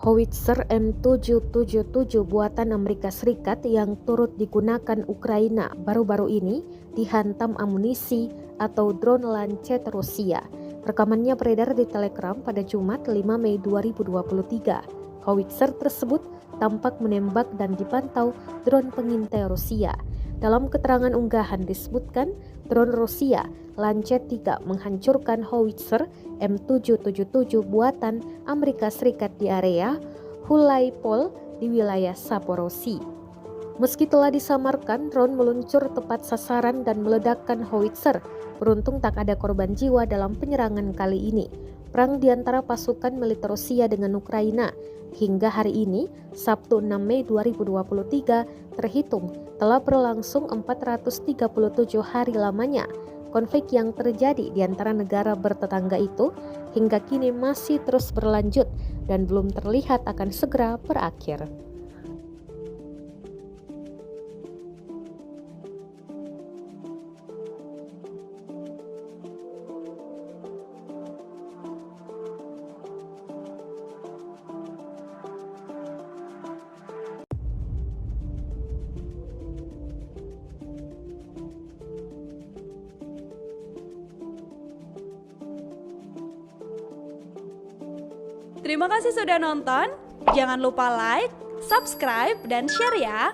Howitzer M777 buatan Amerika Serikat yang turut digunakan Ukraina baru-baru ini dihantam amunisi atau drone Lancet Rusia. Rekamannya beredar di Telegram pada Jumat 5 Mei 2023. Howitzer tersebut tampak menembak dan dipantau drone pengintai Rusia. Dalam keterangan unggahan disebutkan, drone Rusia Lancet 3 menghancurkan Howitzer M777 buatan Amerika Serikat di area Hulaypol di wilayah Zaporozhye. Meski telah disamarkan, drone meluncur tepat sasaran dan meledakkan Howitzer. Beruntung tak ada korban jiwa dalam penyerangan kali ini. Perang di antara pasukan militer Rusia dengan Ukraina hingga hari ini, Sabtu 6 Mei 2023, terhitung telah berlangsung 437 hari lamanya. Konflik yang terjadi di antara negara bertetangga itu hingga kini masih terus berlanjut dan belum terlihat akan segera berakhir. Terima kasih sudah nonton. Jangan lupa like, subscribe, dan share ya.